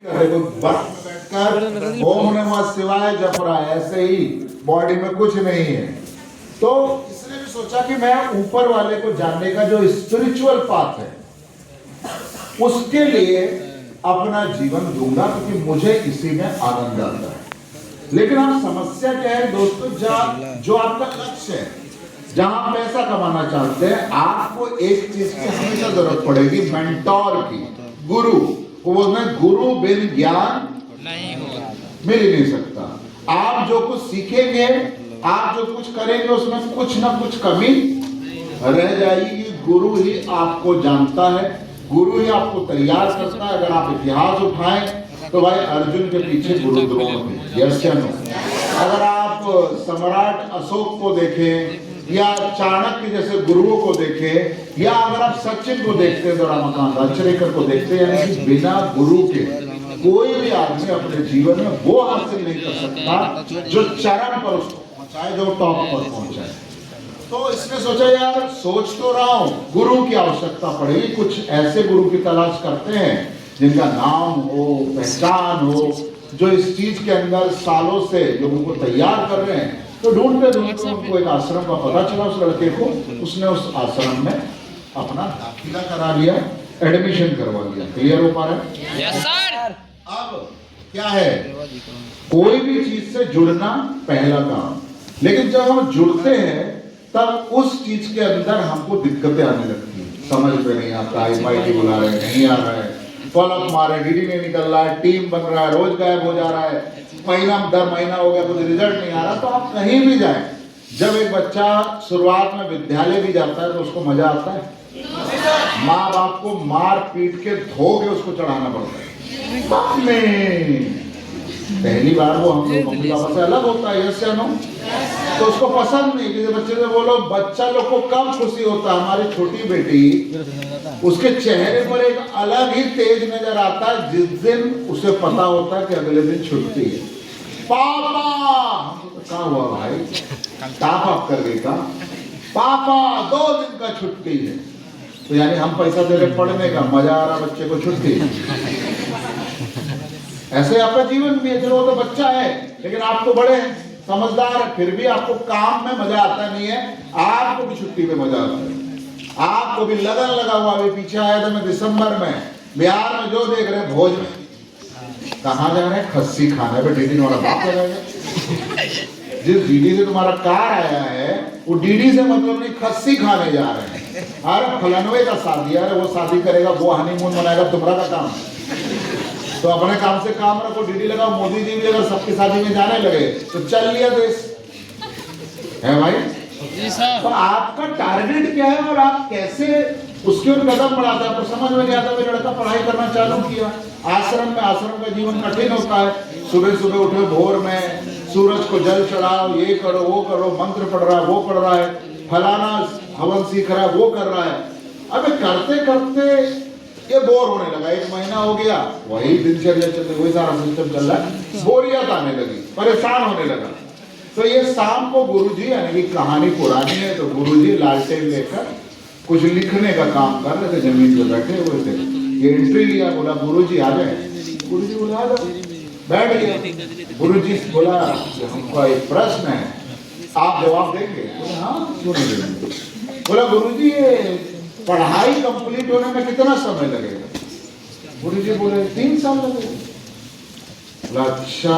बैठकर ओम नमः शिवाय जप रहा है, ऐसे ही बॉडी में कुछ नहीं है। तो इसने भी सोचा कि मैं ऊपर वाले को जानने का जो स्पिरिचुअल पाथ है उसके लिए अपना जीवन दूंगा, क्योंकि मुझे इसी में आनंद आता है। लेकिन अब समस्या क्या है दोस्तों, जो आपका लक्ष्य है, जहां पैसा कमाना चाहते हैं, आपको एक चीज की हमेशा जरूरत पड़ेगी, मेंटोर की, गुरु। वो बोलते हैं गुरु बिन ज्ञान नहीं होगा, मिल ही नहीं सकता। आप जो कुछ सीखेंगे, आप जो कुछ करेंगे, उसमें कुछ ना कुछ कमी रह जाएगी। गुरु ही आपको जानता है, गुरु ही आपको तैयार करता है। अगर आप इतिहास उठाएं तो भाई अर्जुन के पीछे गुरु द्रोण थे, यस या नो। अगर आप सम्राट अशोक को देखें या चाणक्य जैसे गुरुओं को देखें, या अगर आप सचिन को देखते हैं, रमाकांत आचरेकर को देखते हैं, यानी कि बिना गुरु के कोई भी आदमी अपने जीवन में वो हासिल नहीं कर सकता जो चरम पर उसको पहुंचाए, जो टॉप पर पहुंचाए। तो इसने सोचा यार, सोच तो रहा हूं, गुरु की आवश्यकता पड़ेगी। कुछ ऐसे गुरु की तलाश करते हैं जिनका नाम हो, पहचान हो, जो इस चीज के अंदर सालों से लोगों को तैयार कर रहे हैं। तो ढूंढते ढूंढते उनको एक आश्रम का पता चला, उस लड़के को। उसने उस आश्रम में अपना दाखिला करा लिया, एडमिशन करवा लिया। क्लियर हो पा रहा है? Yes sir. अब क्या है, कोई भी चीज से जुड़ना पहला काम, लेकिन जब हम जुड़ते हैं तब उस चीज के अंदर हमको दिक्कतें आने लगती है। समझ में नहीं आता, MIT बुला रहे नहीं आ रहा है, फॉलोअप मारे DD नहीं निकल रहा है, टीम बन रहा है, रोज गायब हो जा रहा है, महीना दर महीना हो गया, कुछ रिजल्ट नहीं आ रहा। तो आप कहीं भी जाए, जब एक बच्चा शुरुआत में विद्यालय भी जाता है तो उसको मजा आता है। माँ बाप को मार पीट के धो के उसको चढ़ाना पड़ता है। पहली बार वो हम लोग मम्मी पापा से अलग होता है, यस या नो। तो उसको पसंद नहीं, किसी बच्चे से बोलो, बच्चा लोग को कम खुशी होता है। हमारी छोटी बेटी, उसके चेहरे पर एक अलग ही तेज नजर आता है जिस दिन उसे पता होता है कि अगले दिन छुट्टी है। पापा, क्या हुआ भाई, ताप आप कर गई का? पापा 2 दिन का छुट्टी है। तो यानी हम पैसा दे रहे पढ़ने का, मजा आ रहा बच्चे को छुट्टी। ऐसे आपका जीवन भी है। चलो वो तो बच्चा है, लेकिन आप तो बड़े हैं, समझदार है, फिर भी आपको काम में मजा आता नहीं है। आपको भी छुट्टी में मजा आता है, आपको भी लगन लगा हुआ। अभी पीछे आया था मैं दिसंबर में, बिहार में जो देख रहे हैं भोज में, कहाँ जा रहे हैं? खस्सी खाने पे। DD वाला बात लगाएगा। जिस DD से तुम्हारा कार आया है वो DD से मतलब नहीं, खस्सी खाने जा रहे हैं। अरे फलानवे का शादी है, वो शादी करेगा, वो हनीमून मनाएगा, तुम्हारा का काम। तो अपने काम से काम रखो, DD लगाओ। मोदी जी भी अगर सबकी शादी में जाने लगे तो चल लिया देश, है भाई। तो आपका टारगेट क्या है और आप कैसे उसके ऊपर कदम बढ़ाते हैं, आपको समझ में नहीं आता। मेरा लड़का पढ़ाई करना चालू किया आश्रम में। आश्रम का जीवन कठिन होता है। सुबह सुबह उठे भोर में, सूरज को जल चढ़ाओ, ये करो वो करो, मंत्र पढ़ रहा है, वो पढ़ रहा है, फलाना हवन सीख रहा है, वो कर रहा है। अबे करते करते ये बोर होने लगा। 1 महीना हो गया, वही दिनचर्या चल रही, वही सारा सिस्टम चल रहा है। बोरियत आने लगी, परेशान होने लगा। तो ये शाम को गुरुजी, यानी कि कहानी पुरानी है, तो गुरुजी लालटेन लेकर कुछ लिखने का काम कर रहे थे, जमीन पे बैठे हुए थे। ये एंट्री लिया, बोला गुरुजी आ जाए। गुरुजी बोला आ जाओ, बैठ गया। गुरुजी बोला हमको एक प्रश्न है, आप जवाब देंगे? बोला हाँ, क्यों नहीं देंगे। बोला गुरुजी ये पढ़ाई कंप्लीट होने में कितना समय लगेगा? गुरुजी बोले 3 साल लगेगा। अच्छा,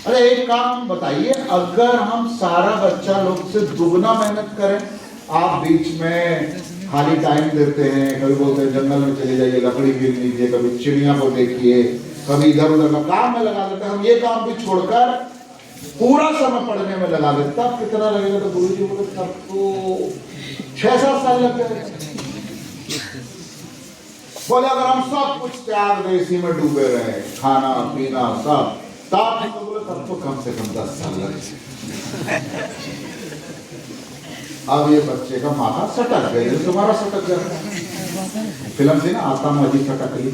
अरे एक काम बताइए, अगर हम सारा बच्चा लोग से दुगना मेहनत करें, आप बीच में खाली टाइम देते हैं, कभी बोलते हैं जंगल में चले जाइए, लकड़ी गिर लीजिए, कभी चिड़िया को देखिए, कभी इधर उधर का काम में लगा देते हैं, हम ये काम भी छोड़कर पूरा समय पढ़ने में लगा देते, तब कितना लगेगा? तो गुरुजी बोले तब तो 6-7 साल लग जाएगा। बोले अगर हम सब कुछ त्याग दे, इसी में डूबे रहे, खाना पीना सब, तब तो बोले तब तो कम से कम 10 साल लगे। अब ये बच्चे का माथा सटक गया, तुम्हारा सटक गया। फिल्म थी ना, आता माजी सटक गई।